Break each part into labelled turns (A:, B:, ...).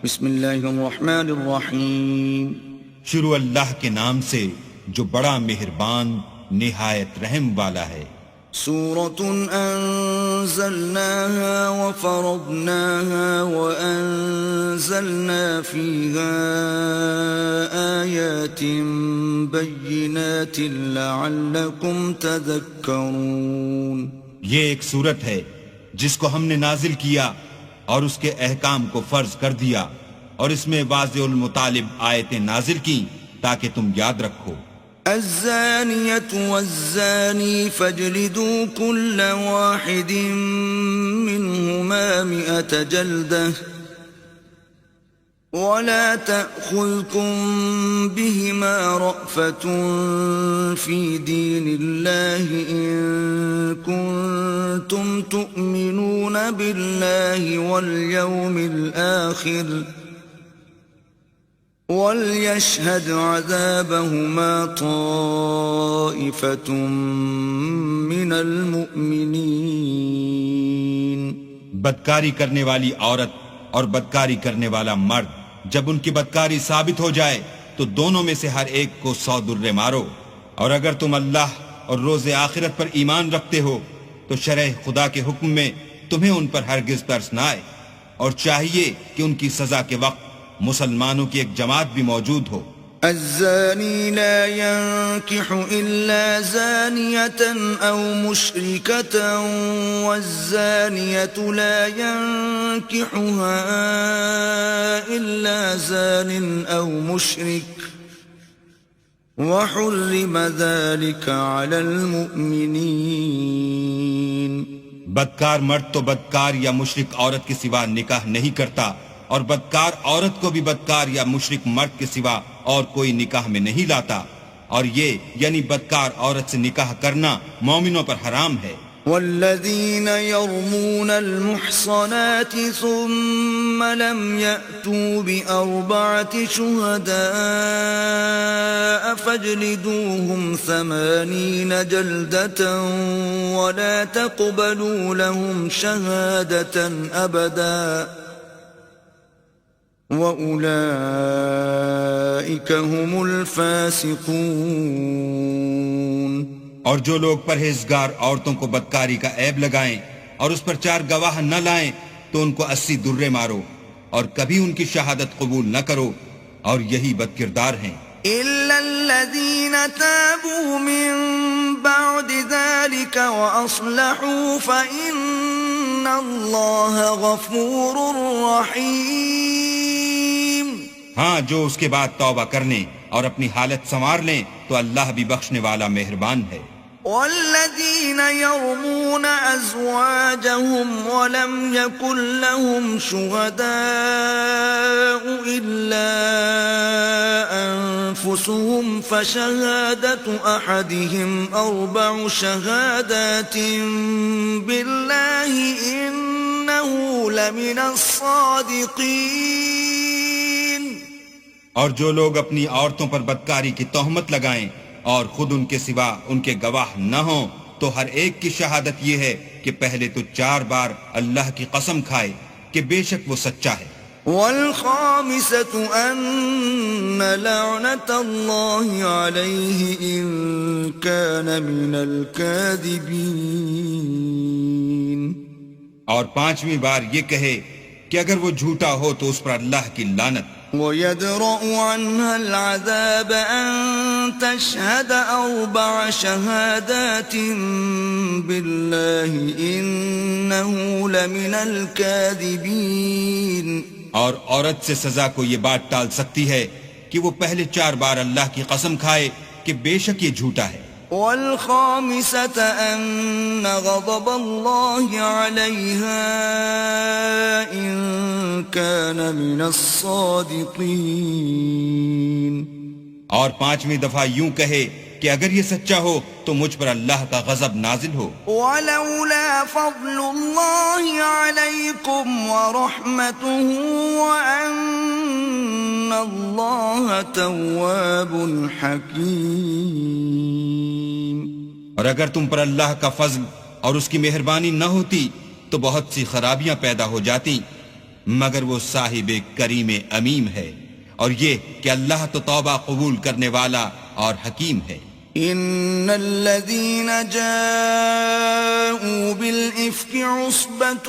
A: بسم اللہ الرحمن الرحیم.
B: شروع اللہ کے نام سے جو بڑا مہربان نہایت رحم والا ہے.
A: سورة أنزلناها وفرضناها وأنزلنا فيها آيات بينات لعلكم تذكرون.
B: یہ ایک سورت ہے جس کو ہم نے نازل کیا اور اس کے احکام کو فرض کر دیا اور اس میں واضح المطالب آیتیں نازل کی تاکہ تم یاد رکھو.
A: الزانية والزاني فاجلدوا كل واحد منهما 100 جلدة ولا تأخذكم بهما رأفة في دين الله إن كنتم تؤمنون بالله واليوم الآخر وَلْيَشْهَدْ عَذَابَهُمَا طَائِفَةٌ مِّنَ الْمُؤْمِنِينَ.
B: بدکاری کرنے والی عورت اور بدکاری کرنے والا مرد جب ان کی بدکاری ثابت ہو جائے تو دونوں میں سے ہر ایک کو 100 درے مارو. اور اگر تم اللہ اور روز آخرت پر ایمان رکھتے ہو تو شرع خدا کے حکم میں تمہیں ان پر ہرگز ترس نہ آئے، اور چاہیے کہ ان کی سزا کے وقت مسلمانوں کی ایک جماعت بھی موجود ہو.
A: الزانی لا ينكح إلا زانية أو مشركة والزانية لا ينكحها إلا زان أو مشرك وحرم ذلك على المؤمنين.
B: بدکار مرد تو بدکار یا مشرک عورت کے سوا نکاح نہیں کرتا، اور بدکار عورت کو بھی بدکار یا مشرک مرد کے سوا اور کوئی نکاح میں نہیں لاتا، اور یہ یعنی بدکار عورت سے نکاح کرنا مومنوں پر حرام ہے.
A: والذین یرمون المحصنات ثم لم یأتوا بأربعة شهداء فاجلدوهم 80 جلدة ولا تقبلوا لهم شهادة أبدا وَأُولَئِكَ هُمُ الْفَاسِقُونَ.
B: اور جو لوگ پرہیزگار عورتوں کو بدکاری کا عیب لگائیں اور اس پر 4 گواہ نہ لائیں تو ان کو 80 درے مارو اور کبھی ان کی شہادت قبول نہ کرو، اور یہی بدکردار ہیں.
A: إِلَّا الَّذِينَ تَابُوا مِن بَعْدِ ذَلِكَ وَأَصْلَحُوا فَإِنَّ اللَّهَ غَفُورٌ رَّحِيمٌ.
B: ہاں، جو اس کے بعد توبہ کر لیں اور اپنی حالت سنوار لیں تو اللہ بھی بخشنے والا مہربان ہے.
A: والذین یرمون ازواجهم ولم یکن لهم شهداء الا انفسهم فشهادة احدهم 4 شهادات بالله انه لمن الصادقین.
B: اور جو لوگ اپنی عورتوں پر بدکاری کی تہمت لگائیں اور خود ان کے سوا ان کے گواہ نہ ہوں تو ہر ایک کی شہادت یہ ہے کہ پہلے تو 4 بار اللہ کی قسم کھائے کہ بے شک وہ سچا ہے.
A: والخامسة أن لعنة الله عليه إن كان من الكاذبين.
B: اور 5ویں بار یہ کہے کہ اگر وہ جھوٹا ہو تو اس پر اللہ کی لعنت.
A: وَيَدْرَأُ عَنْهَا الْعَذَابَ أَن تَشْهَدَ 4 شَهَادَاتٍ بِاللَّهِ إِنَّهُ لَمِنَ الْكَاذِبِينَ.
B: اور عورت سے سزا کو یہ بات ٹال سکتی ہے کہ وہ پہلے 4 بار اللہ کی قسم کھائے کہ بے شک یہ جھوٹا ہے.
A: والخامسة أن غضب الله عليها إن كان من الصادقين.
B: اور 5ویں دفعہ یوں کہے کہ اگر یہ سچا ہو تو مجھ پر اللہ کا غضب نازل ہو.
A: ولولا فضل الله عليكم ورحمته وأن الله تواب حكيم.
B: اور اگر تم پر اللہ کا فضل اور اس کی مہربانی نہ ہوتی تو بہت سی خرابیاں پیدا ہو جاتی، مگر وہ صاحب کریم امیم ہے، اور یہ کہ اللہ تو توبہ قبول کرنے والا اور حکیم ہے۔
A: إن الذين جاءوا بالإفك عصبة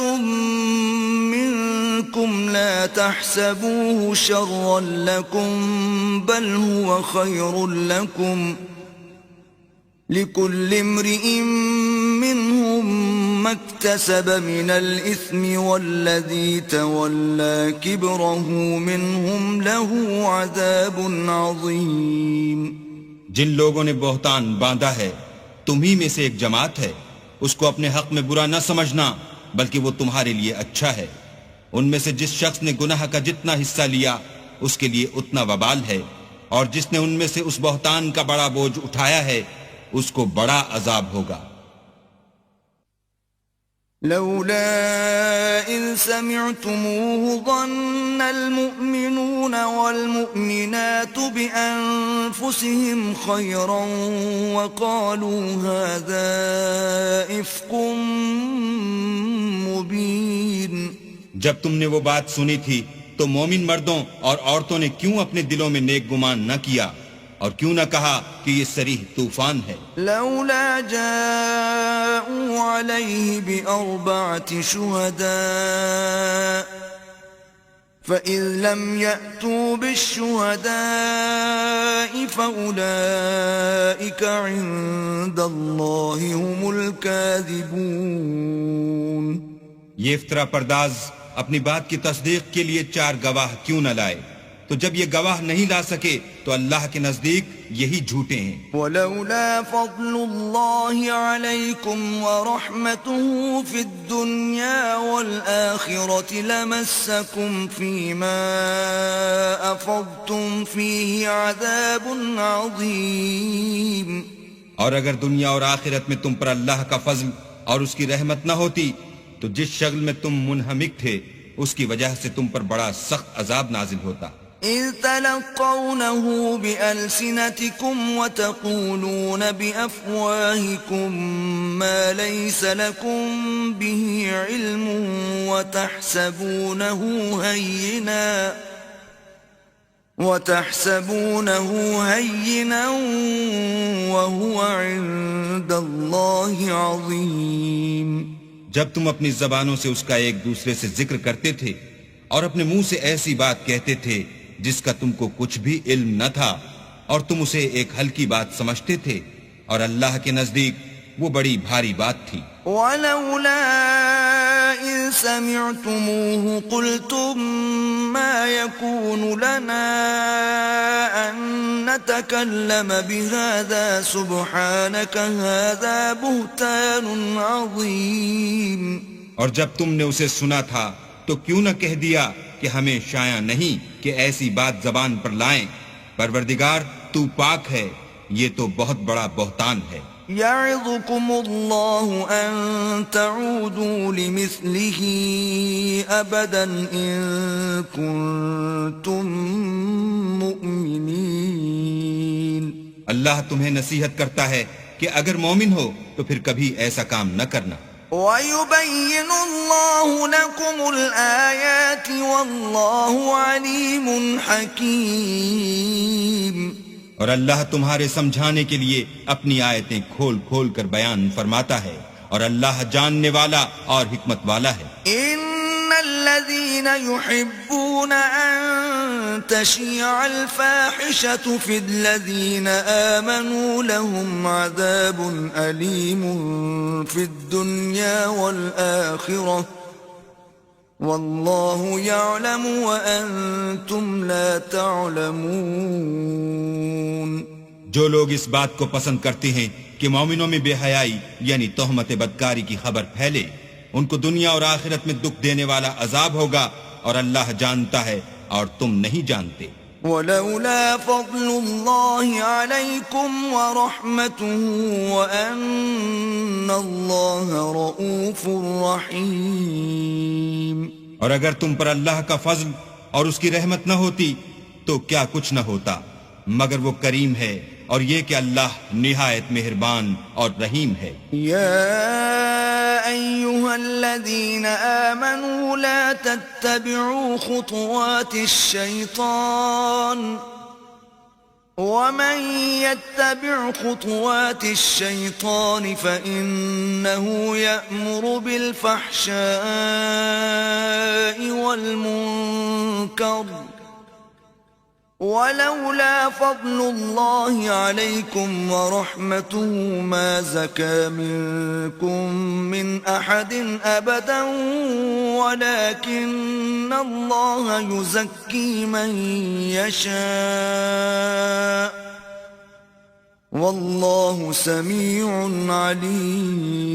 A: منكم لا تحسبوه شرا لكم بل هو خير لكم لكل امرئ منهم ما اكتسب من الإثم والذي تولى كبره منهم له عذاب عظيم۔
B: جن لوگوں نے بہتان باندھا ہے تمہی میں سے ایک جماعت ہے، اس کو اپنے حق میں برا نہ سمجھنا بلکہ وہ تمہارے لیے اچھا ہے۔ ان میں سے جس شخص نے گناہ کا جتنا حصہ لیا اس کے لیے اتنا وبال ہے، اور جس نے ان میں سے اس بہتان کا بڑا بوجھ اٹھایا ہے اس کو بڑا عذاب ہوگا۔
A: لولا إذ سمعتموه ظن المؤمنون والمؤمنات بأنفسهم خيرا وقالوا هذا إفك مبين۔
B: جب تم نے وہ بات سنی تھی تو مومن مردوں اور عورتوں نے کیوں اپنے دلوں میں نیک گمان نہ کیا اور کیوں نہ کہا کہ یہ صریح طوفان ہے؟
A: لولا جاءوا عليه بأربعة شهداء فإذ لم يأتوا بالشهداء فأولئك عند الله هم الكاذبون۔
B: یہ افطرا پرداز اپنی بات کی تصدیق کے لیے 4 گواہ کیوں نہ لائے؟ تو جب یہ گواہ نہیں لا سکے تو اللہ کے نزدیک یہی جھوٹے ہیں۔
A: ولولا فضل الله عليكم ورحمته في الدنيا والآخرة لمسكم فيما أفضتم فيه عذاب عظيم۔
B: اور اگر دنیا اور آخرت میں تم پر اللہ کا فضل اور اس کی رحمت نہ ہوتی تو جس شغل میں تم منہمک تھے اس کی وجہ سے تم پر بڑا سخت عذاب نازل ہوتا۔
A: إذ تلقونه بألسنتكم وتقولون بأفواهكم ما ليس لكم به علم وتحسبونه هينا وهو عند الله عظيم۔
B: جب تم اپنی زبانوں سے اس کا ایک دوسرے سے ذکر کرتے تھے اور اپنے منہ سے ایسی بات کہتے تھے جس کا تم کو کچھ بھی علم نہ تھا اور تم اسے ایک ہلکی بات سمجھتے تھے، اور اللہ کے نزدیک وہ بڑی بھاری بات تھی۔
A: وَلَوْلَا إِذْ سَمِعْتُمُوهُ قُلْتُمْ مَا يَكُونُ لَنَا أَن نَّتَكَلَّمَ بِهَذَا سُبْحَانَكَ هَذَا بُهْتَانٌ عَظِيمٌ۔
B: اور جب تم نے اسے سنا تھا تو کیوں نہ کہہ دیا کہ ہمیں شایع نہیں کہ ایسی بات زبان پر لائیں؟ پروردگار تو پاک ہے، یہ تو بہت بڑا بہتان ہے۔
A: يعظكم الله أن تعودوا لمثله أبدا إن كنتم مؤمنين۔
B: اللہ تمہیں نصیحت کرتا ہے کہ اگر مومن ہو تو پھر کبھی ایسا کام نہ کرنا۔
A: وَيُبَيِّنُ اللَّهُ لَكُمُ الْآيَاتِ وَاللَّهُ عَلِيمٌ حَكِيمٌ۔
B: اور اللہ تمہارے سمجھانے کے لیے اپنی آیتیں کھول کھول کر بیان فرماتا ہے، اور اللہ جاننے والا اور حکمت والا ہے۔
A: إِنَّ الَّذِينَ يُحِبُّونَ أَن تَشِيعَ الْفَاحِشَةُ فِي الَّذِينَ آمَنُوا لَهُمْ عَذَابٌ أَلِيمٌ فِي الدُّنْيَا وَالْآخِرَةِ واللہ یعلم وانتم لا تعلمون۔
B: جو لوگ اس بات کو پسند کرتے ہیں کہ مومنوں میں بے حیائی یعنی تہمت بدکاری کی خبر پھیلے، ان کو دنیا اور آخرت میں دکھ دینے والا عذاب ہوگا، اور اللہ جانتا ہے اور تم نہیں جانتے۔
A: ولولا فضل الله عليكم ورحمته وأن الله رؤوف رحيم۔
B: اور اگر تم پر اللہ کا فضل اور اس کی رحمت نہ ہوتی تو کیا کچھ نہ ہوتا، مگر وہ کریم ہے، اور یہ کہ اللہ نہایت مہربان اور رحیم ہے۔
A: یا أيها الذين آمنوا لا تتبعوا خطوات الشيطان ومن يتبع خطوات الشيطان فإنه يأمر بالفحشاء والمنكر ولولا فضل الله عليكم ورحمته ما زكى منكم من أحد أبدا ولكن الله يزكي من يشاء والله سميع عليم.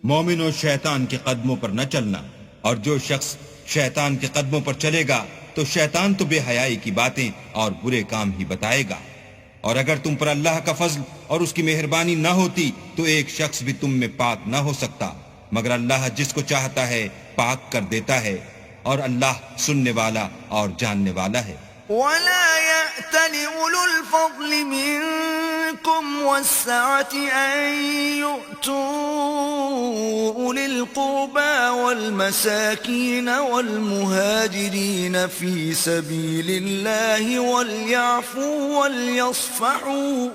B: مومنوں شیطان کے قدموں پر نہ چلنا، اور جو شخص شیطان کے قدموں پر چلے گا تو شیطان تو بے حیائی کی باتیں اور برے کام ہی بتائے گا. اور اگر تم پر اللہ کا فضل اور اس کی مہربانی نہ ہوتی تو ایک شخص بھی تم میں پاک نہ ہو سکتا، مگر اللہ جس کو چاہتا ہے پاک کر دیتا ہے، اور اللہ سننے والا اور جاننے والا ہے.
A: ولا يأتل أولو الفضل منكم والسعة أن يؤتوا أولي القربى والمساكين والمهاجرين في سبيل الله وليعفوا وليصفحوا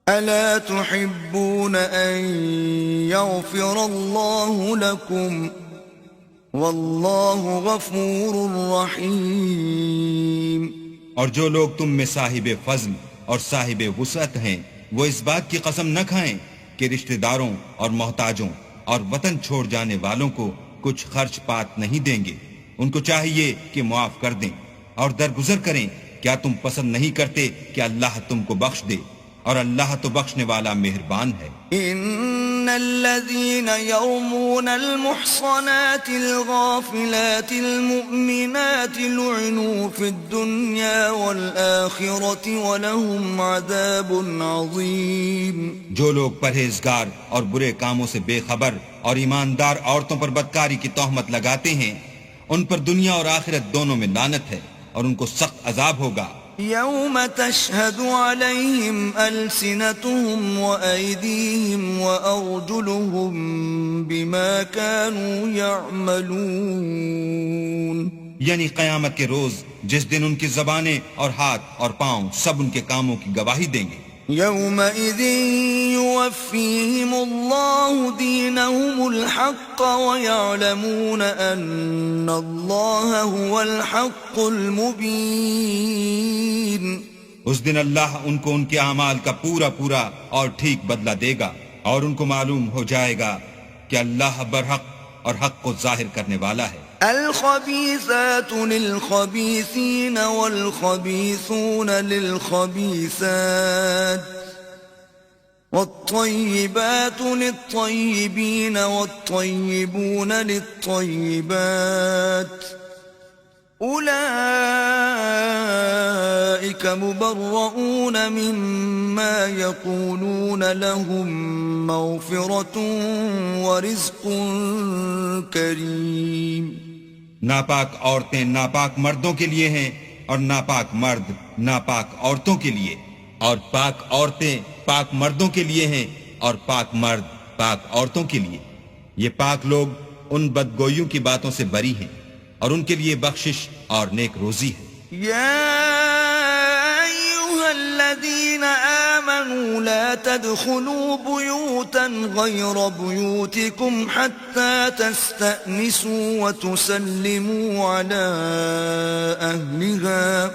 A: ألا تحبون أن يغفر الله لكم واللہ غفور رحیم.
B: اور جو لوگ تم میں صاحب فضل اور صاحب وسعت ہیں وہ اس بات کی قسم نہ کھائیں کہ رشتہ داروں اور محتاجوں اور وطن چھوڑ جانے والوں کو کچھ خرچ پات نہیں دیں گے. ان کو چاہیے کہ معاف کر دیں اور درگزر کریں. کیا تم پسند نہیں کرتے کہ اللہ تم کو بخش دے؟ اور اللہ تو بخشنے والا مہربان ہے.
A: ان الذين يرمون المحصنات الغافلات المؤمنات لعنوا في الدنيا والآخرة ولهم عذاب عظيم.
B: جو لوگ پرہیزگار اور برے کاموں سے بے خبر اور ایماندار عورتوں پر بدکاری کی تہمت لگاتے ہیں ان پر دنیا اور آخرت دونوں میں لعنت ہے اور ان کو سخت عذاب ہوگا.
A: يوم تشهد عليهم ألسنتهم وأيديهم وأرجلهم بما كانوا يعملون.
B: یعنی قیامت کے روز جس دن ان کی زبانیں اور ہاتھ اور پاؤں سب ان کے کاموں کی گواہی دیں گے.
A: يومئذ يوفيهم الله دينهم الحق ويعلمون أن الله هو الحق المبين.
B: اس دن اللہ ان کو ان کے اعمال کا پورا پورا اور ٹھیک بدلہ دے گا اور ان کو معلوم ہو جائے گا کہ اللہ برحق اور حق کو ظاہر کرنے والا ہے.
A: الخبيثات للخبيثين والخبيثون للخبيثات والطيبات للطيبين والطيبون للطيبات أولئك مبرؤون مما يقولون لهم مغفرة ورزق كريم.
B: ناپاک عورتیں ناپاک مردوں کے لیے ہیں اور ناپاک مرد ناپاک عورتوں کے لیے، اور پاک عورتیں پاک مردوں کے لیے ہیں اور پاک مرد پاک عورتوں کے لیے. یہ پاک لوگ ان بدگوئیوں کی باتوں سے بری ہیں اور ان کے لیے بخشش اور نیک روزی ہے.
A: الذين آمنوا لا تدخلوا بيوتا غير بيوتكم حتى تستأنسوا وتسلموا على أهلها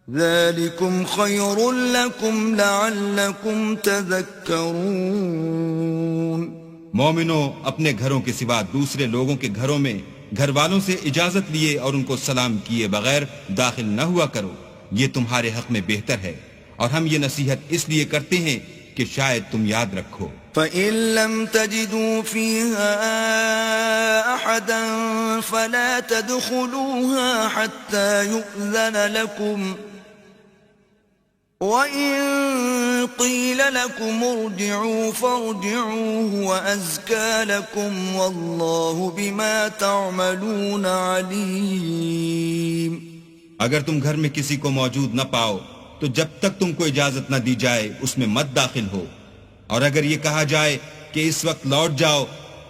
A: ذلكم خير لكم لعلكم تذكرون.
B: مومنوں اپنے گھروں کے سوا دوسرے لوگوں کے گھروں میں گھر والوں سے اجازت لیے اور ان کو سلام کیے بغیر داخل نہ ہوا کرو، یہ تمہارے حق میں بہتر ہے، اور ہم یہ نصیحت اس لیے کرتے ہیں کہ شاید تم یاد رکھو.
A: فَإِن لَّمْ تَجِدُوا فِيهَا أَحَدًا فَلَا تَدْخُلُوهَا حَتَّى يُؤْذَنَ لَكُمْ وَإِن قِيلَ لَكُمْ ارْجِعُوا فَارْجِعُوا هُوَ أَزْكَىٰ لَكُمْ وَاللَّهُ بِمَا تَعْمَلُونَ عَلِيمٌ.
B: اگر تم گھر میں کسی کو موجود نہ پاؤ تو جب تک تم کو اجازت نہ دی جائے اس میں مت داخل ہو، اور اگر یہ کہا جائے کہ اس وقت لوٹ جاؤ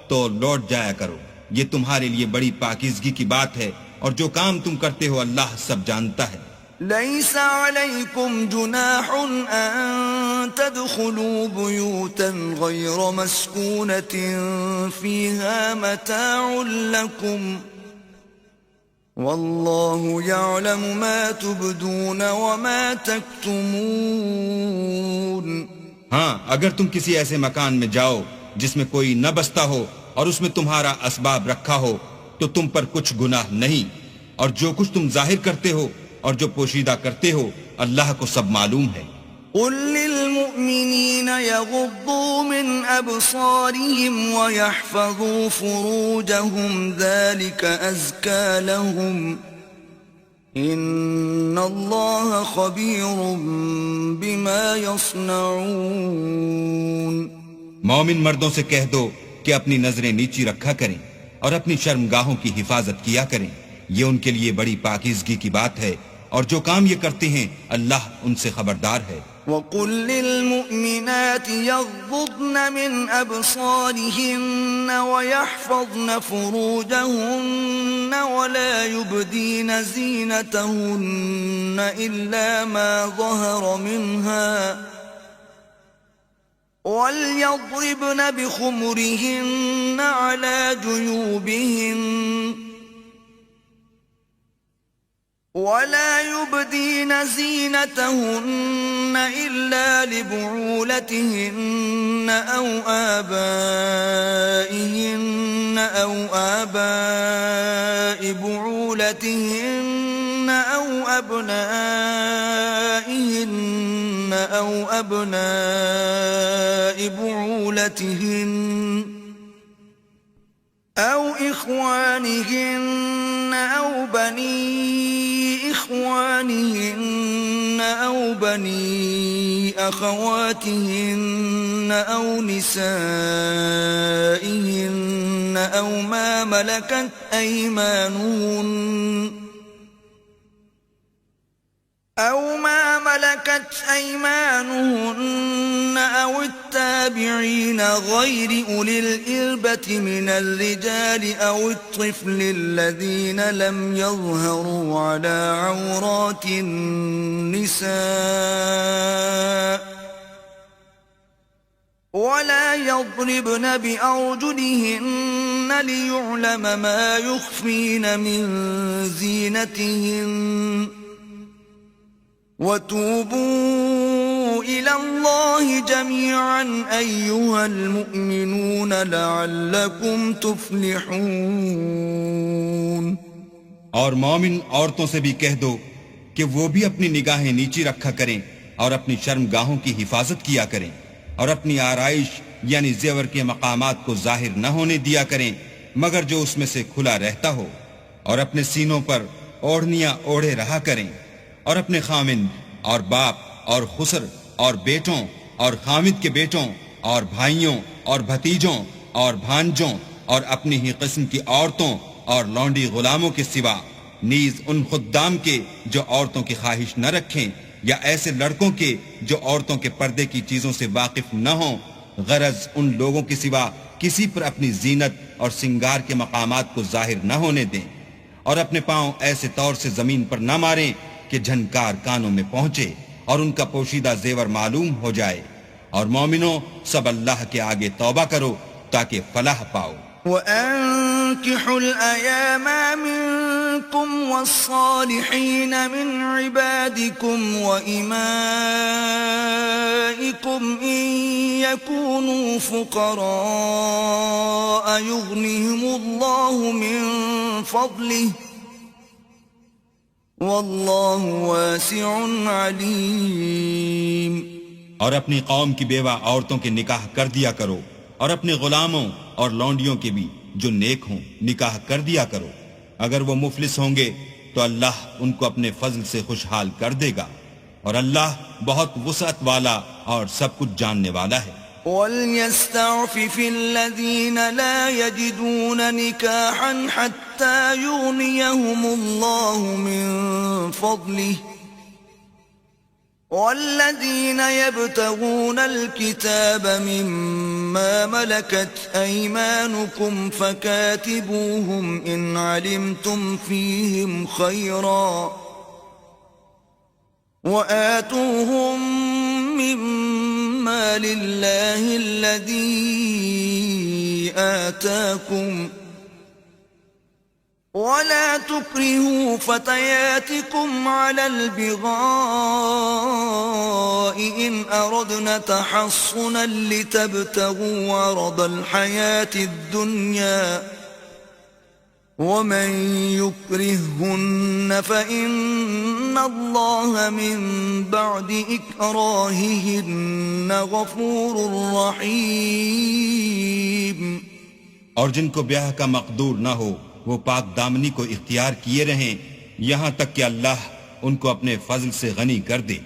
B: تو لوٹ جایا کرو، یہ تمہارے لیے بڑی پاکیزگی کی بات ہے، اور جو کام تم کرتے ہو اللہ سب جانتا ہے۔
A: ليس عليكم جناح أن تدخلوا بيوتا غير مسكونة فيها متاع لكم والله يعلم ما تبدون وما تكتمون۔
B: ہاں، اگر تم کسی ایسے مکان میں جاؤ جس میں کوئی نہ بستا ہو اور اس میں تمہارا اسباب رکھا ہو تو تم پر کچھ گناہ نہیں، اور جو کچھ تم ظاہر کرتے ہو اور جو پوشیدہ کرتے ہو اللہ کو سب معلوم ہے۔
A: قل للمؤمنين يغضوا من أبصارهم ويحفظوا فروجهم ذلك أزكى لهم إن الله خبير بما يصنعون۔
B: مومن مردوں سے کہہ دو کہ اپنی نظریں نیچی رکھا کریں اور اپنی شرمگاہوں کی حفاظت کیا کریں، یہ ان کے لیے بڑی پاکیزگی کی بات ہے، اور جو کام یہ کرتے ہیں اللہ ان سے خبردار ہے۔
A: وَقُلْ لِلْمُؤْمِنَاتِ يَغْضُضْنَ مِنْ أَبْصَارِهِنَّ وَيَحْفَظْنَ فُرُوجَهُنَّ وَلَا يُبْدِينَ زِينَتَهُنَّ إِلَّا مَا ظَهَرَ مِنْهَا وَلْيَضْرِبْنَ بِخُمُرِهِنَّ عَلَى جُيُوبِهِنَّ ولا يبدين زينتهن إلا لبعولتهن أو آبائهن أو آباء بعولتهن أو أبنائهن أو أبناء بعولتهن أو إخوانهن أو بني إخوانهن أو بني أخواتهن أو نسائهن أو ما ملكت أيمانهن أو التابعين غير أولي الإربة من الرجال أو الطفل الذين لم يظهروا على عورات النساء ولا يضربن بأرجلهن ليعلم ما يخفين من زينتهن وتوبوا إلى الله جميعا أيها المؤمنون لعلكم تفلحون۔
B: اور مومن عورتوں سے بھی کہہ دو کہ وہ بھی اپنی نگاہیں نیچی رکھا کریں اور اپنی شرمگاہوں کی حفاظت کیا کریں، اور اپنی آرائش یعنی زیور کے مقامات کو ظاہر نہ ہونے دیا کریں مگر جو اس میں سے کھلا رہتا ہو، اور اپنے سینوں پر اوڑھنیاں اوڑھے رہا کریں، اور اپنے خامند اور باپ اور خسر اور بیٹوں اور خامد کے بیٹوں اور بھائیوں اور بھتیجوں اور بھانجوں اور اپنی ہی قسم کی عورتوں اور لونڈی غلاموں کے سوا، نیز ان خدام کے جو عورتوں کی خواہش نہ رکھیں، یا ایسے لڑکوں کے جو عورتوں کے پردے کی چیزوں سے واقف نہ ہوں، غرض ان لوگوں کے سوا کسی پر اپنی زینت اور سنگار کے مقامات کو ظاہر نہ ہونے دیں، اور اپنے پاؤں ایسے طور سے زمین پر نہ ماریں کہ جھنکار کانوں میں پہنچے اور ان کا پوشیدہ زیور معلوم ہو جائے، اور مومنوں سب اللہ کے آگے توبہ کرو تاکہ فلاح پاؤ۔
A: وَأَنكِحُوا الْأَيَامَ مِنكُمْ وَالصَّالِحِينَ مِنْ عِبَادِكُمْ وَإِمَائِكُمْ إِنْ يَكُونُوا فُقَرَاءَ يُغْنِهِمُ اللَّهُ مِنْ فَضْلِهِ وَاللَّهُ وَاسِعٌ عَلِيمٌ۔
B: اور اپنی قوم کی بیوہ عورتوں کے نکاح کر دیا کرو، اور اپنے غلاموں اور لونڈیوں کے بھی جو نیک ہوں نکاح کر دیا کرو، اگر وہ مفلس ہوں گے تو اللہ ان کو اپنے فضل سے خوشحال کر دے گا، اور اللہ بہت وسعت والا اور سب کچھ جاننے والا ہے۔
A: وَلْيَسْتَعْفِفِ الَّذِينَ لَا يَجِدُونَ نِكَاحًا حَتَّى يُغْنِيَهُمُ اللَّهُ مِنْ فَضْلِهِ والذين يبتغون الكتاب مما ملكت أيمانكم فكاتبوهم إن علمتم فيهم خيرا وآتوهم مما لله الذي آتاكم ولا تكرهوا فتياتكم على البغاء إن أردنا تحصنا لتبتغوا عرض الحياة الدنيا ومن يكرههن فإن الله من بعد إكراههن غفور رحيم.
B: اور جن کو بیاہ کا مقدور نہ ہو وہ پاک دامنی کو اختیار کیے رہیں یہاں تک کہ اللہ ان کو اپنے فضل سے غنی کر دے.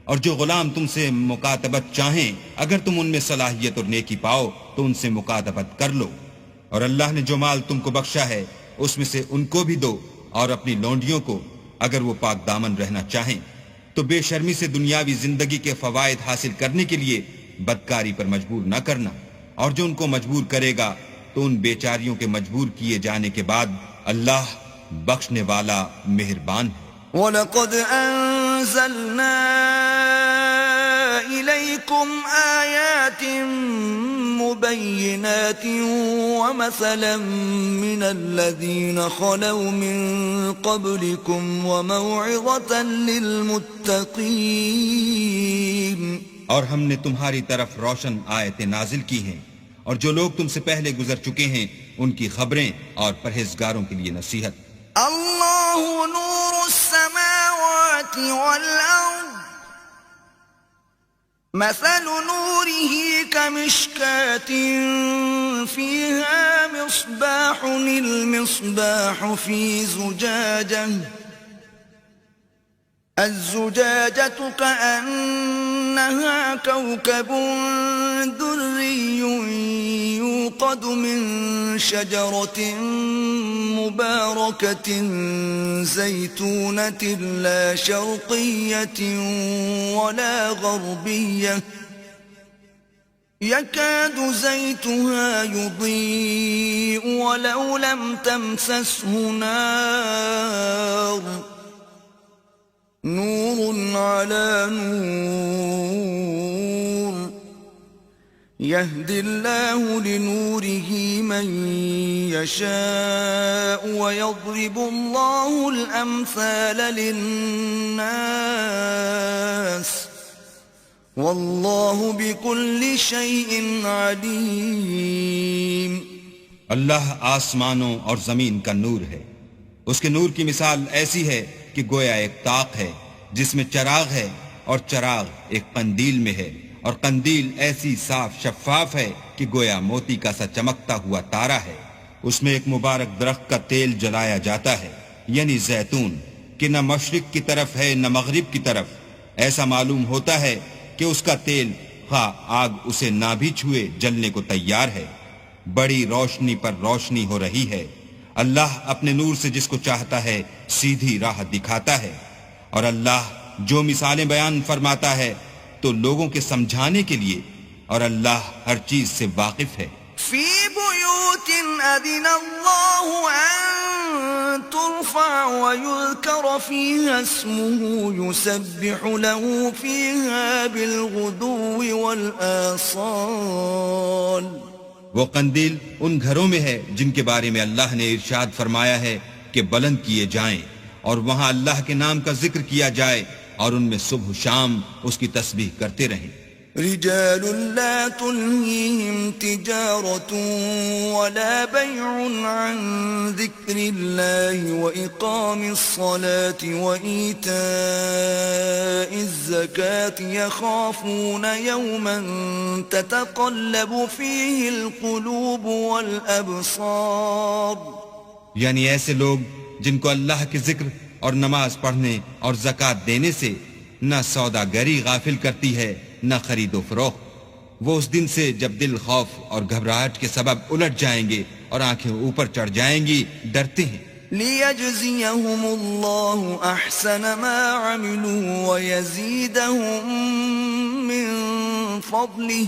B: اور جو غلام تم سے مکاتبت چاہیں اگر تم ان میں صلاحیت اور نیکی پاؤ تو ان سے مکاتبت کر لو. اور اللہ نے جو مال تم کو بخشا ہے اس میں سے ان کو بھی دو اور اپنی لونڈیوں کو اگر وہ پاک دامن رہنا چاہیں. تو بے شرمی سے دنیاوی زندگی کے فوائد حاصل کرنے کے لیے بدکاری پر مجبور نہ کرنا. اور جو ان کو مجبور کرے گا تو ان بیچاریوں کے مجبور کیے جانے کے بعد اللہ بخشنے والا مہربان ہے.
A: وَلَقَدْ أَنزَلْنَا إِلَيْكُمْ آيَاتٍ مُبَيِّنَاتٍ وَمَثَلًا مِّنَ الَّذِينَ خَلَوْا مِن قَبْلِكُمْ وَمَوْعِظَةً لِّلْمُتَّقِينَ.
B: اور ہم نے تمہاری طرف روشن آیتیں نازل کی ہیں اور جو لوگ تم سے پہلے گزر چکے ہیں ان کی خبریں اور پرہیزگاروں کے لیے نصیحت.
A: اللہ نور السماوات والارض مثل نوره كمشكاة فيها مصباح المصباح في زجاجة الزجاجة كأنها كوكب دري يوقد من شجرة مباركة زيتونة لا شرقية ولا غربية يكاد زيتها يضيء ولو لم تمسسه نار نور على نور يهدي الله لنوره من يشاء ويضرب الله الأمثال للناس والله بكل شيء عليم.
B: اللہ آسمانوں اور زمین کا نور ہے. اس کے نور کی مثال ایسی ہے کہ گویا ایک طاق ہے جس میں چراغ ہے اور چراغ ایک قندیل میں ہے اور قندیل ایسی صاف شفاف ہے کہ گویا موتی کا سا چمکتا ہوا تارا ہے. اس میں ایک مبارک درخت کا تیل جلایا جاتا ہے یعنی زیتون کہ نہ مشرق کی طرف ہے نہ مغرب کی طرف. ایسا معلوم ہوتا ہے کہ اس کا تیل خواہ آگ اسے نہ بھی چھوئے جلنے کو تیار ہے. بڑی روشنی پر روشنی ہو رہی ہے. اللہ اپنے نور سے جس کو چاہتا ہے سیدھی راہ دکھاتا ہے. اور اللہ جو مثالیں بیان فرماتا ہے تو لوگوں کے سمجھانے کے لیے اور اللہ ہر چیز سے واقف ہے.
A: فی بیوت اذن اللہ ان ترفع ویذکر فیہا اسمہ یسبح له فیہا بالغدو والآصال.
B: وہ قندیل ان گھروں میں ہے جن کے بارے میں اللہ نے ارشاد فرمایا ہے کہ بلند کیے جائیں اور وہاں اللہ کے نام کا ذکر کیا جائے اور ان میں صبح و شام اس کی تسبیح کرتے رہیں.
A: رجال لا تلهيهم تجارة ولا بيع عن ذكر الله وإقام الصلاة وإيتاء الزكاة يخافون يوما تتقلب فيه القلوب والأبصار.
B: یعنی ایسے لوگ جن کو اللہ کے ذکر اور نماز پڑھنے اور زکوٰۃ دینے سے نہ سوداگری غافل کرتی ہے نہ خرید و فروخت. وہ اس دن سے جب دل خوف اور گھبراہٹ کے سبب الٹ جائیں گے اور آنکھیں اوپر چڑھ جائیں گی ڈرتے ہیں.
A: ليجزيهم الله أحسن ما عملوا ويزيدهم من فضله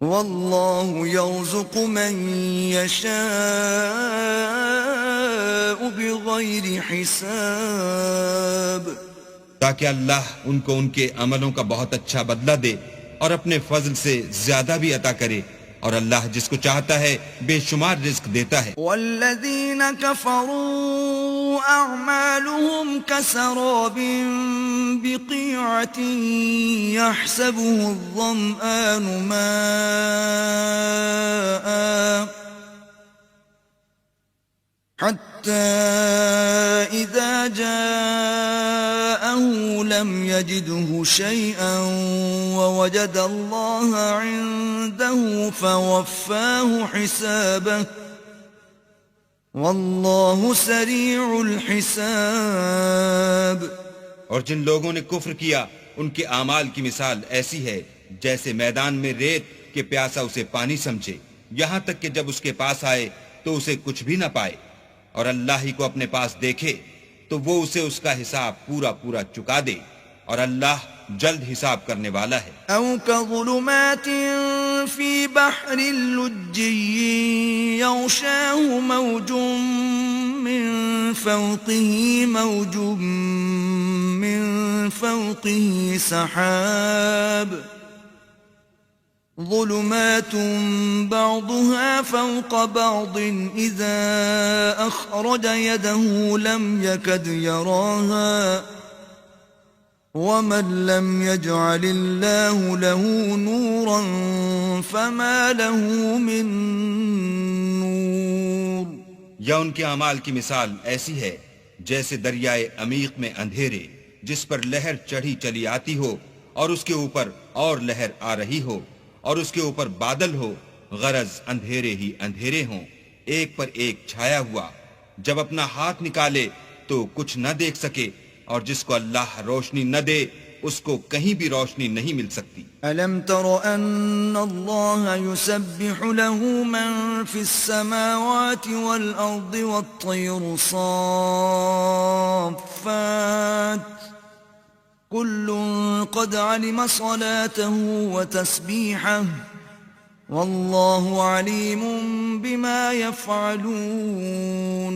A: والله يرزق من يشاء بغير حساب.
B: تاکہ اللہ ان کو ان کے عملوں کا بہت اچھا بدلہ دے اور اپنے فضل سے زیادہ بھی عطا کرے، اور اللہ جس کو چاہتا ہے بے شمار رزق دیتا ہے.
A: والذین کفروا اعمالهم كسراب بقيعة يحسبه الظمآن ماء حتى إذا جاءه لم يجده شيئا ووجد الله عنده فوفاه حسابه والله سريع الحساب.
B: اور جن لوگوں نے کفر کیا ان کے اعمال کی مثال ایسی ہے جیسے میدان میں ریت کہ پیاسا اسے پانی سمجھے، یہاں تک کہ جب اس کے پاس آئے تو اسے کچھ بھی نہ پائے، اور اللہ ہی کو اپنے پاس دیکھے تو وہ اسے اس کا حساب پورا پورا چکا دے، اور اللہ جلد حساب کرنے والا ہے.
A: او كظلمات في بحر لجي يغشاه موج من فوقه موج من فوقه سحاب ظلمات بعضها فوق بعض إذا أخرج يده لم يكد يراها ومن لم يجعل الله له نورا فما له من نور.
B: یا ان کے اعمال کی مثال ایسی ہے جیسے دریائے عمیق میں اندھیرے جس پر لہر چڑھی چلی آتی ہو اور اس کے اوپر اور لہر آ رہی ہو اور اس کے اوپر بادل ہو، غرض اندھیرے ہی اندھیرے ہوں، ایک پر ایک چھایا ہوا، جب اپنا ہاتھ نکالے تو کچھ نہ دیکھ سکے، اور جس کو اللہ روشنی نہ دے اس کو کہیں بھی روشنی نہیں مل سکتی.
A: أَلَمْ تَرَ أَنَّ اللَّهَ يُسَبِّحُ لَهُ مَن فِي السَّمَاوَاتِ وَالْأَرْضِ وَالطَّيْرُ صَافَّاتٍ كُلٌّ قَدْ عَلِمَ صَلَاتَهُ وَتَسْبِيحَهُ وَاللَّهُ عَلِيمٌ بِمَا يَفْعَلُونَ.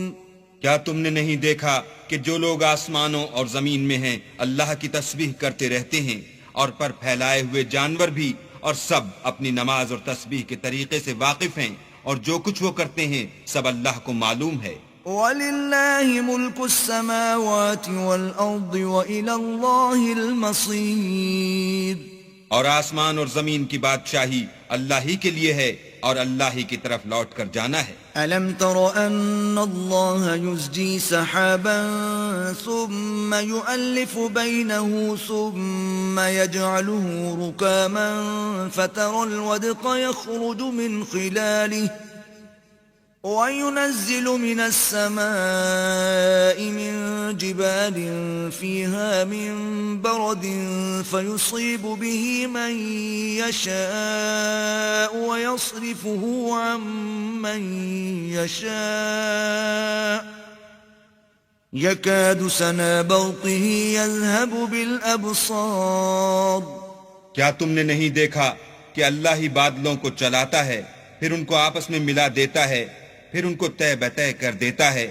B: کیا تم نے نہیں دیکھا کہ جو لوگ آسمانوں اور زمین میں ہیں اللہ کی تسبیح کرتے رہتے ہیں، اور پر پھیلائے ہوئے جانور بھی، اور سب اپنی نماز اور تسبیح کے طریقے سے واقف ہیں، اور جو کچھ وہ کرتے ہیں سب اللہ کو معلوم ہے.
A: وَلِلَّهِ مُلْكُ السَّمَاوَاتِ وَالْأَرْضِ وَإِلَى اللَّهِ الْمَصِيرُ.
B: اور آسمان اور زمین کی بادشاہی اللہ ہی کے لیے ہے اور اللہ ہی کی طرف لوٹ کر جانا ہے.
A: أَلَمْ تَرَ أَنَّ اللَّهَ يُزْجِي سَحَابًا ثُمَّ يُؤَلِّفُ بَيْنَهُ ثُمَّ يَجْعَلُهُ رُكَامًا فَتَرَى الْوَدْقَ يَخْرُجُ مِنْ خِلَالِهِ وَيُنَزِّلُ مِنَ السَّمَاءِ مِنْ جِبَالٍ فِيهَا مِنْ بَرَدٍ فَيُصِيبُ بِهِ مَنْ يَشَاءُ وَيَصْرِفُهُ عَنْ مَنْ يَشَاءُ يَكَادُ سَنَا بَرْقِهِ يَذْهَبُ بِالْأَبْصَارِ.
B: کیا تم نے نہیں دیکھا کہ اللہ ہی بادلوں کو چلاتا ہے، پھر ان کو آپس میں ملا دیتا ہے، پھر ان کو طے بطے کر دیتا ہے،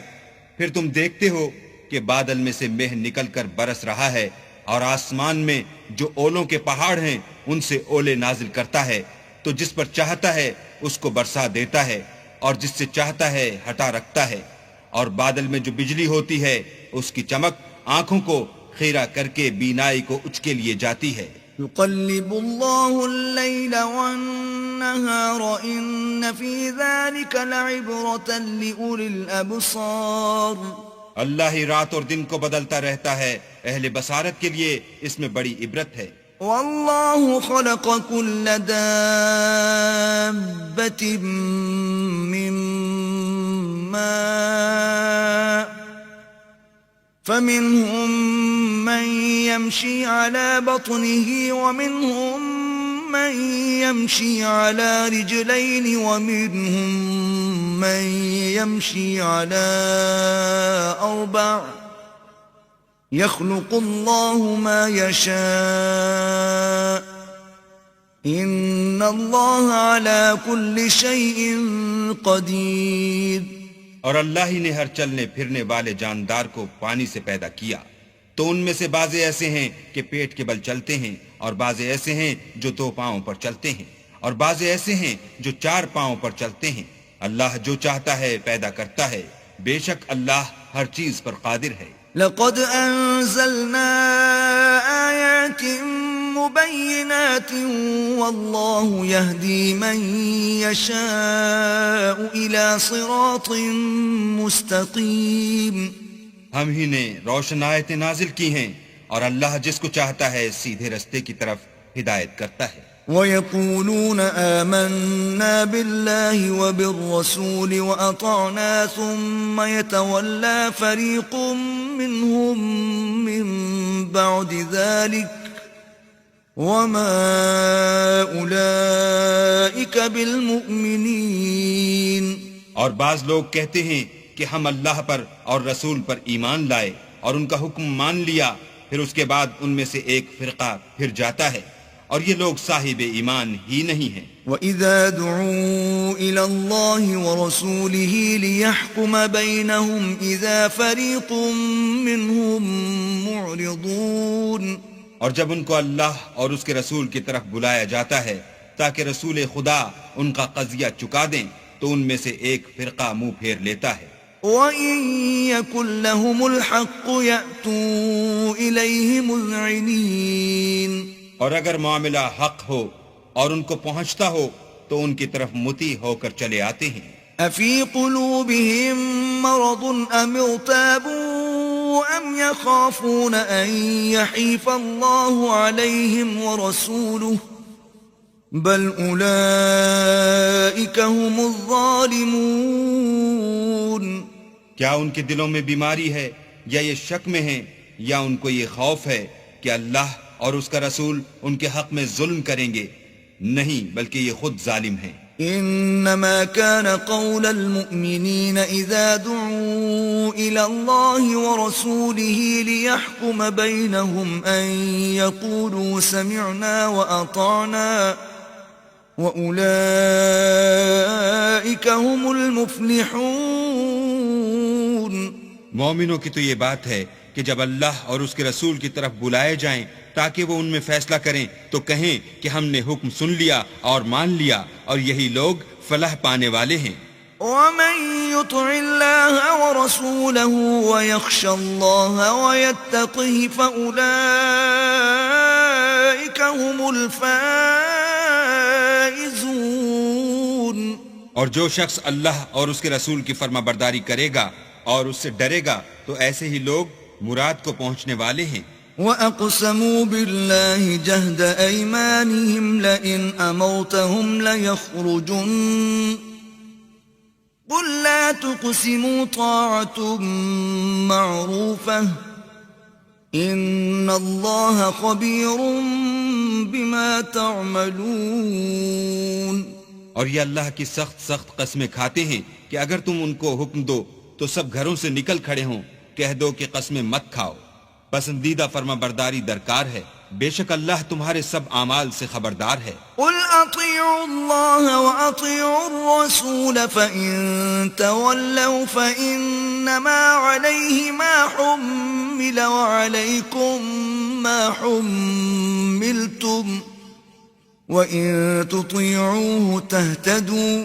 B: پھر تم دیکھتے ہو کہ بادل میں سے مہ نکل کر برس رہا ہے، اور آسمان میں جو اولوں کے پہاڑ ہیں ان سے اولے نازل کرتا ہے، تو جس پر چاہتا ہے اس کو برسا دیتا ہے، اور جس سے چاہتا ہے ہٹا رکھتا ہے. اور بادل میں جو بجلی ہوتی ہے اس کی چمک آنکھوں کو خیرہ کر کے بینائی کو اچکے لیے جاتی ہے.
A: يقلب الله الليل والنهار إن في ذلك لعبرة لأولي الأبصار.
B: اللہ ہی رات اور دن کو بدلتا رہتا ہے، اہل بصارت کے لیے اس میں بڑی عبرت ہے.
A: والله خلق كل دابة من ماء فمنهم من يمشي على بطنه ومنهم من يمشي على رجلين ومنهم من يمشي على أربع يخلق الله ما يشاء إن الله على كل شيء قدير.
B: اور اللہ ہی نے ہر چلنے پھرنے والے جاندار کو پانی سے پیدا کیا، تو ان میں سے بعضے ایسے ہیں کہ پیٹ کے بل چلتے ہیں، اور بعضے ایسے ہیں جو 2 پاؤں پر چلتے ہیں، اور بعضے ایسے ہیں جو 4 پاؤں پر چلتے ہیں. اللہ جو چاہتا ہے پیدا کرتا ہے، بے شک اللہ ہر چیز پر قادر ہے.
A: لقد أنزلنا آيات مبينات والله يهدي من يشاء إلى صراط مستقيم.
B: ہم ہی نے روشن آیتیں نازل کی ہیں، اور اللہ جس کو چاہتا ہے سیدھے رستے کی طرف ہدایت کرتا ہے.
A: وَيَقُولُونَ آمَنَّا بِاللَّهِ وَبِالرَّسُولِ وَأَطَعْنَا ثُمَّ يَتَوَلَّى فَرِيقٌ مِّنْهُمْ مِّن بَعْدِ ذَلِكَ وَمَا أُولَئِكَ بِالْمُؤْمِنِينَ.
B: اور بعض لوگ کہتے ہیں کہ ہم اللہ پر اور رسول پر ایمان لائے اور ان کا حکم مان لیا، پھر اس کے بعد ان میں سے ایک فرقہ پھر جاتا ہے، اور یہ لوگ صاحب ایمان ہی نہیں ہیں.
A: وَإِذَا دُعُوا إِلَى اللَّهِ وَرَسُولِهِ لِيَحْكُمَ بَيْنَهُمْ إِذَا فَرِيقٌ مِّنْهُمْ مُعْرِضُونَ.
B: اور جب ان کو اللہ اور اس کے رسول کی طرف بلایا جاتا ہے تاکہ رسول خدا ان کا قضیہ چکا دیں، تو ان میں سے ایک فرقہ منہ پھیر لیتا ہے.
A: وَإِن يَكُن لَّهُمُ الْحَقُّ يَأْتُوا إِلَيْهِ مُذْعِنِينَ.
B: اور اگر معاملہ حق ہو اور ان کو پہنچتا ہو تو ان کی طرف مطیع ہو کر چلے آتے ہیں.
A: أَفِي قُلُوبِهِم مَّرَضٌ أَمِ ارْتَابُوا أَمْ يَخَافُونَ أَن يَحِيفَ اللَّهُ عَلَيْهِمْ وَرَسُولُهُ بَلْ أُولَئِكَ هُمُ الظَّالِمُونَ.
B: کیا ان کے دلوں میں بیماری ہے یا یہ شک میں ہیں یا ان کو یہ خوف ہے کہ اللہ اور اس کا رسول ان کے حق میں ظلم کریں گے؟ نہیں، بلکہ یہ خود ظالم ہیں.
A: انما كان قول المؤمنين اذا دعوا الى الله ورسوله ليحكم بينهم ان يقولوا سمعنا واطعنا واولئك هم المفلحون.
B: مومنوں کی تو یہ بات ہے کہ جب اللہ اور اس کے رسول کی طرف بلائے جائیں تاکہ وہ ان میں فیصلہ کریں تو کہیں کہ ہم نے حکم سن لیا اور مان لیا، اور یہی لوگ فلاح پانے والے ہیں.
A: وَمَن يُطِعِ اللَّهَ وَرَسُولَهُ وَيَخْشَ اللَّهَ وَيَتَّقْهِ فَأُولَئِكَ هُمُ الْفَائِزُونَ.
B: اور جو شخص اللہ اور اس کے رسول کی فرما برداری کرے گا اور اس سے ڈرے گا تو ایسے ہی لوگ مراد کو پہنچنے والے ہیں.
A: وَأَقْسَمُوا بِاللَّهِ جَهْدَ أَيْمَانِهِمْ لَئِنْ أَمَرْتَهُمْ لَيَخْرُجُنَّ قُل لَّا تُقْسِمُوا طَاعَةٌ مَّعْرُوفَةٌ إِنَّ اللَّهَ خَبِيرٌ بِمَا تَعْمَلُونَ.
B: اور یہ اللہ کی سخت قسمیں کھاتے ہیں کہ اگر تم ان کو حکم دو تو سب گھروں سے نکل کھڑے ہوں. کہہ دو کہ قسمیں مت کھاؤ، پسندیدہ فرما برداری درکار ہے، بے شک اللہ تمہارے سب اعمال سے خبردار ہے.
A: قل اطیعوا اللہ واطیعوا الرسول فإن تولوا فإنما علیہ ما حمل وعلیکم ما حملتم وإن تطیعوه تهتدوا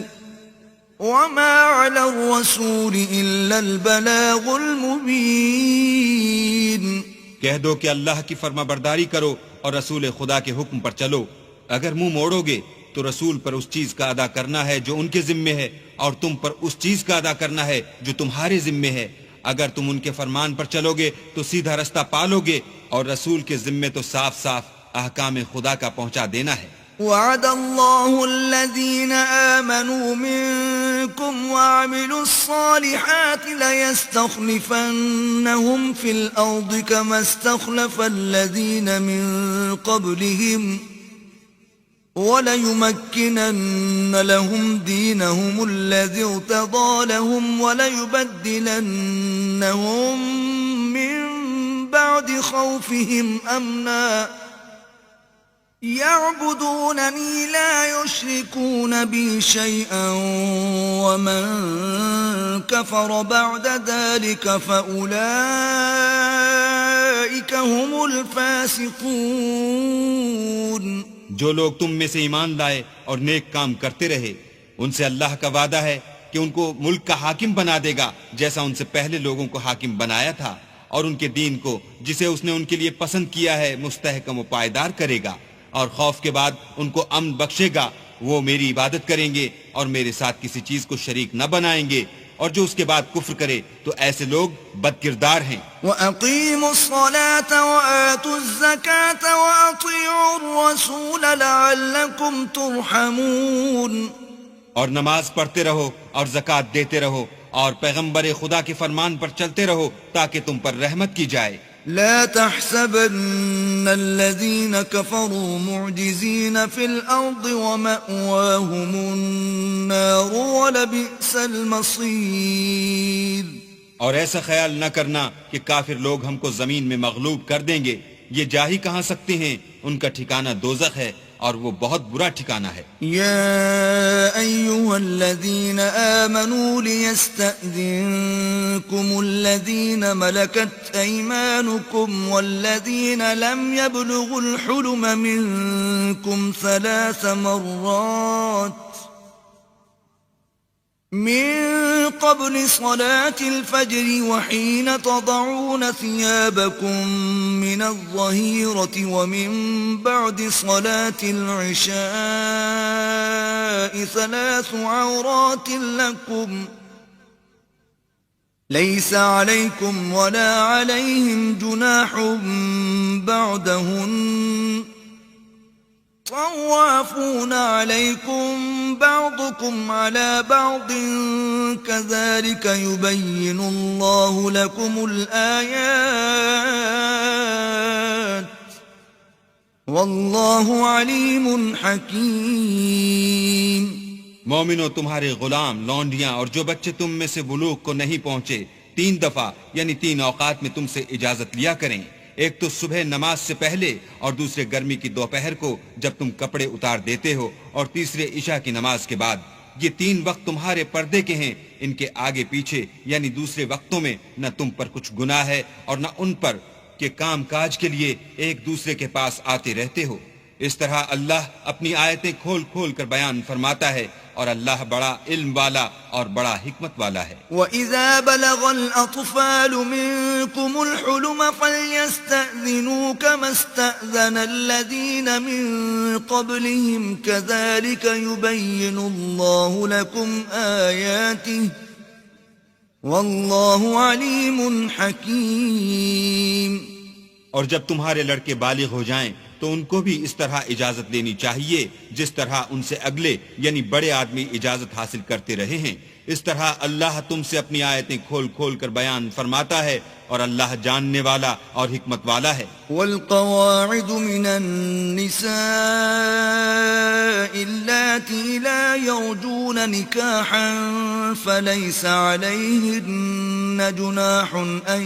A: وما على الرسول إلا البلاغ المبين.
B: کہہ دو کہ اللہ کی فرما برداری کرو اور رسول خدا کے حکم پر چلو. اگر منہ موڑو گے تو رسول پر اس چیز کا ادا کرنا ہے جو ان کے ذمے ہے، اور تم پر اس چیز کا ادا کرنا ہے جو تمہارے ذمے ہے. اگر تم ان کے فرمان پر چلو گے تو سیدھا رستہ پالو گے، اور رسول کے ذمے تو صاف احکام خدا کا پہنچا دینا ہے.
A: وعد الله الذين آمنوا منكم وعملوا الصالحات ليستخلفنهم في الأرض كما استخلف الذين من قبلهم وَلَيُمَكِّنَنَّ لَهُمْ دِينَهُمُ الَّذِي ارْتَضَىٰ لَهُمْ وَلَيُبَدِّلَنَّهُم مِّن بَعْدِ خَوْفِهِمْ أَمْنًا يَعْبُدُونَنِي لَا يُشْرِكُونَ بِي شَيْئًا وَمَن كَفَرَ بَعْدَ ذَلِكَ فَأُولَٰئِكَ هُمُ الْفَاسِقُونَ۔
B: جو لوگ تم میں سے ایمان لائے اور نیک کام کرتے رہے ان سے اللہ کا وعدہ ہے کہ ان کو ملک کا حاکم بنا دے گا جیسا ان سے پہلے لوگوں کو حاکم بنایا تھا، اور ان کے دین کو جسے اس نے ان کے لیے پسند کیا ہے مستحکم و پائیدار کرے گا، اور خوف کے بعد ان کو امن بخشے گا۔ وہ میری عبادت کریں گے اور میرے ساتھ کسی چیز کو شریک نہ بنائیں گے، اور جو اس کے بعد کفر کرے تو ایسے لوگ بد کردار ہیں۔
A: وَأَقِيمُوا الصَّلَاةَ وَآتُوا الزَّكَاةَ وَأَطِيعُوا الرَّسُولَ لَعَلَّكُمْ تُرْحَمُونَ۔
B: اور نماز پڑھتے رہو اور زکوٰۃ دیتے رہو اور پیغمبر خدا کے فرمان پر چلتے رہو تاکہ تم پر رحمت کی جائے۔
A: لا تحسبن الذين كفروا معجزين في الأرض ومأواهم النار ولبئس المصير۔
B: اور ایسا خیال نہ کرنا کہ کافر لوگ ہم کو زمین میں مغلوب کر دیں گے، یہ جا ہی کہاں سکتے ہیں، ان کا ٹھکانہ دوزخ ہے اور وہ بہت برا ٹھکانہ ہے۔
A: يا أيها الذين آمنوا ليستأذنكم الذين ملكت أيمانكم والذين لم يبلغوا الحلم منكم 3 مرات من قبل صلاة الفجر وحين تضعون ثيابكم من الظهيرة ومن بعد صلاة العشاء 3 عورات لكم ليس عليكم ولا عليهم جناح بعدهن طوافون عليكم بعضكم على بعض كذلك يبين الله لكم الآيات والله عليم حكيم۔
B: مومنو، تمہارے غلام، لونڈیاں اور جو بچے تم میں سے بلوغ کو نہیں پہنچے 3 دفعہ یعنی 3 اوقات میں تم سے اجازت لیا کریں، ایک تو صبح نماز سے پہلے اور دوسرے گرمی کی دوپہر کو جب تم کپڑے اتار دیتے ہو، اور تیسرے عشاء کی نماز کے بعد۔ یہ 3 وقت تمہارے پردے کے ہیں، ان کے آگے پیچھے یعنی دوسرے وقتوں میں نہ تم پر کچھ گناہ ہے اور نہ ان پر کہ کام کاج کے لیے ایک دوسرے کے پاس آتے رہتے ہو۔ اس طرح اللہ اپنی آیتیں کھول کھول کر بیان فرماتا ہے، اور اللہ بڑا علم والا اور بڑا حکمت والا ہے۔
A: وَإِذَا بَلَغَ الْأَطْفَالُ مِنكُمُ الْحُلُمَ فَلْيَسْتَأْذِنُوا كَمَا اسْتَأْذَنَ الَّذِينَ مِن قَبْلِهِمْ كَذَلِكَ يُبَيِّنُ اللَّهُ لَكُمْ آيَاتِهِ وَاللَّهُ عَلِيمٌ حَكِيمٌ۔
B: اور جب تمہارے لڑکے بالغ ہو جائیں تو ان کو بھی اس طرح اجازت لینی چاہیے جس طرح ان سے اگلے یعنی بڑے آدمی اجازت حاصل کرتے رہے ہیں۔ اس طرح اللہ تم سے اپنی آیتیں کھول کھول کر بیان فرماتا ہے، اور اللہ جاننے والا اور حکمت والا ہے۔
A: والقواعد من النساء اللاتي لا يرجون نكاحا فليس عليهن جناح أن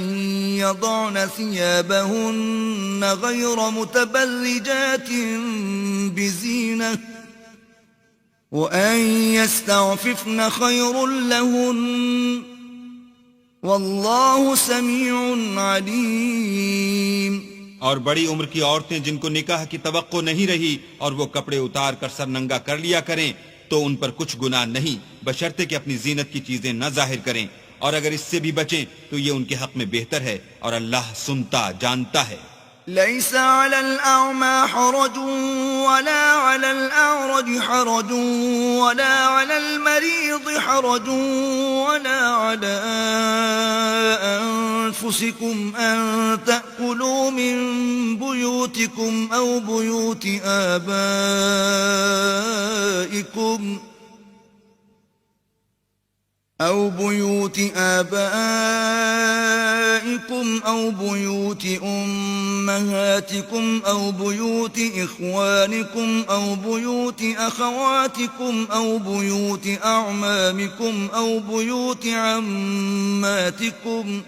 A: يضعن ثيابهن غير متبرجات بزينة وأن يستعففن خير لهن واللہ سمیع علیم۔
B: اور بڑی عمر کی عورتیں جن کو نکاح کی توقع نہیں رہی اور وہ کپڑے اتار کر سر ننگا کر لیا کریں تو ان پر کچھ گناہ نہیں، بشرطے کہ اپنی زینت کی چیزیں نہ ظاہر کریں، اور اگر اس سے بھی بچیں تو یہ ان کے حق میں بہتر ہے، اور اللہ سنتا جانتا ہے۔
A: ليس على الأعمى حرج ولا على الأعرج حرج ولا على المريض حرج ولا على أنفسكم أن تأكلوا من بيوتكم أو بيوت آبائكم آبائكم أو بيوت أمهاتكم أو بيوت إخوانكم أو بيوت أخواتكم أو بيوت أعمامكم أو بيوت عماتكم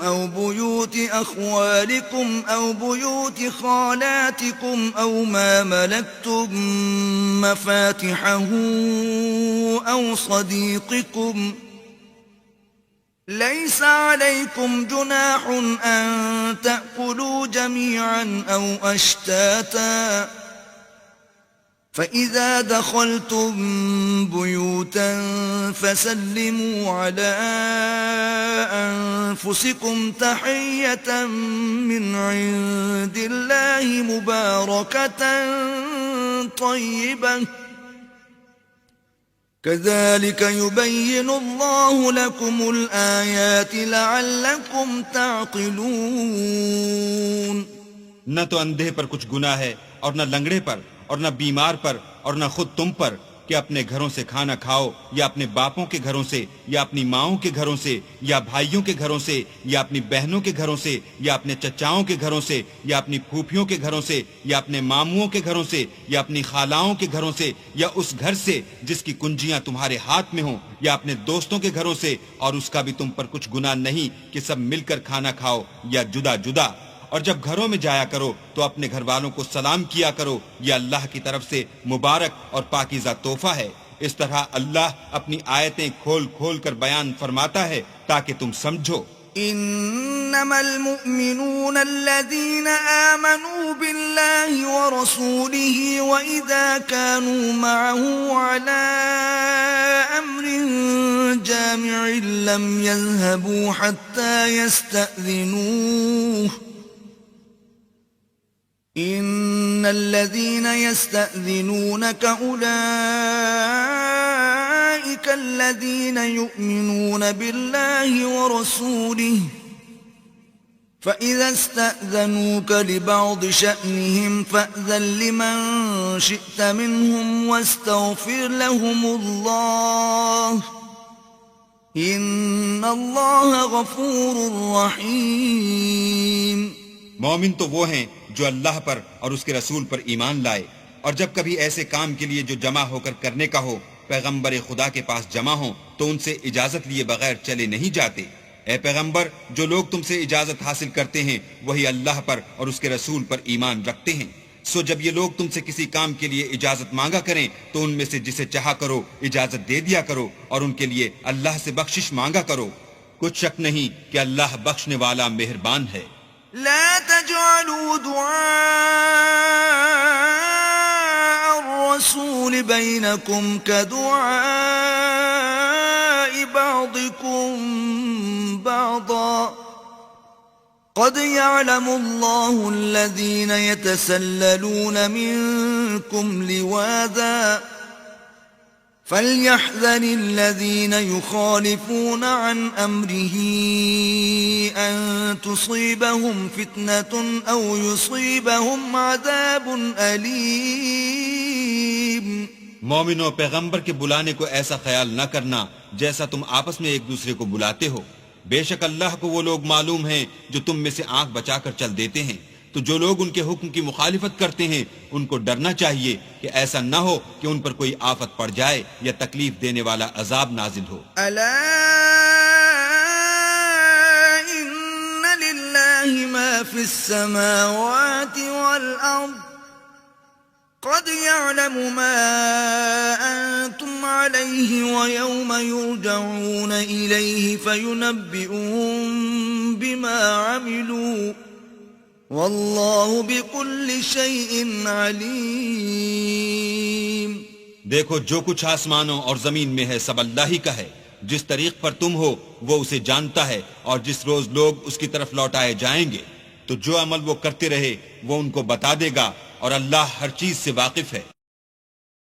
A: أو بيوت أخوالكم أو بيوت خالاتكم أو ما ملكتم مفاتحه أو صديقكم ليس عليكم جناح أن تأكلوا جميعا أو أشتاتا فإذا دخلتم بيوتا فسلموا على أنفسكم تحية من عند الله مباركة طيبة كذلك يبين الله لكم الآيات لعلكم تعقلون.
B: نہ تو اندھے پر کچھ گناہ ہے اور نہ لنگڑے پر اور نہ بیمار پر اور نہ خود تم پر کہ اپنے گھروں سے کھانا کھاؤ یا اپنے باپوں کے گھروں سے یا اپنی ماؤں کے گھروں سے یا بھائیوں کے گھروں سے یا اپنی بہنوں کے گھروں سے یا اپنے چچاؤں کے گھروں سے یا اپنی پھوپھیوں کے گھروں سے یا اپنے ماموں کے گھروں سے یا اپنی خالاؤں کے گھروں سے یا اس گھر سے جس کی کنجیاں تمہارے ہاتھ میں ہوں یا اپنے دوستوں کے گھروں سے اور اس کا بھی تم پر کچھ گناہ نہیں کہ سب مل کر کھانا کھاؤ یا جدا جدا. اور جب گھروں میں جایا کرو تو اپنے گھر والوں کو سلام کیا کرو، یہ اللہ کی طرف سے مبارک اور پاکیزہ تحفہ ہے. اس طرح اللہ اپنی آیتیں کھول کھول کر بیان فرماتا ہے تاکہ تم سمجھو.
A: انما المؤمنون الذين آمنوا بالله ورسوله واذا كانوا معه على امر جامع لم يذهبوا حتى يستأذنوه ان الذين يستأذنونك اولئك الذين يؤمنون بالله ورسوله فإذا استأذنوك لبعض شأنهم فأذن لمن شئت منهم واستغفر لهم الله إن الله غفور رحيم.
B: مومن تو وہ ہیں جو اللہ پر اور اس کے رسول پر ایمان لائے، اور جب کبھی ایسے کام کے لیے جو جمع ہو کر کرنے کا ہو پیغمبر خدا کے پاس جمع ہوں تو ان سے اجازت لیے بغیر چلے نہیں جاتے. اے پیغمبر، جو لوگ تم سے اجازت حاصل کرتے ہیں وہی اللہ پر اور اس کے رسول پر ایمان رکھتے ہیں. سو جب یہ لوگ تم سے کسی کام کے لیے اجازت مانگا کریں تو ان میں سے جسے چاہا کرو اجازت دے دیا کرو اور ان کے لیے اللہ سے بخشش مانگا کرو. کچھ شک نہیں کہ اللہ بخشنے والا مہربان ہے.
A: لا تجعلوا دعاء الرسول بينكم كدعاء بعضكم بعضا قد يعلم الله الذين يتسللون منكم لواذا فليحذر الذين يخالفون عن أمره أن تصيبهم فتنة أو يصيبهم عذاب أليم.
B: مومنوں، پیغمبر کے بلانے کو ایسا خیال نہ کرنا جیسا تم آپس میں ایک دوسرے کو بلاتے ہو. بے شک اللہ کو وہ لوگ معلوم ہیں جو تم میں سے آنکھ بچا کر چل دیتے ہیں. تو جو لوگ ان کے حکم کی مخالفت کرتے ہیں ان کو ڈرنا چاہیے کہ ایسا نہ ہو کہ ان پر کوئی آفت پڑ جائے یا تکلیف دینے والا عذاب نازل ہو.
A: الا ان للہ ما فی السماوات والارض قد يعلم ما انتم علیہ ویوم یرجعون الیہ فینبئهم بما عملوا واللہ بكل شیء علیم.
B: دیکھو، جو کچھ آسمانوں اور زمین میں ہے سب اللہ ہی کا ہے. جس طریق پر تم ہو وہ اسے جانتا ہے، اور جس روز لوگ اس کی طرف لوٹائے جائیں گے تو جو عمل وہ کرتے رہے وہ ان کو بتا دے گا، اور اللہ ہر چیز سے واقف ہے.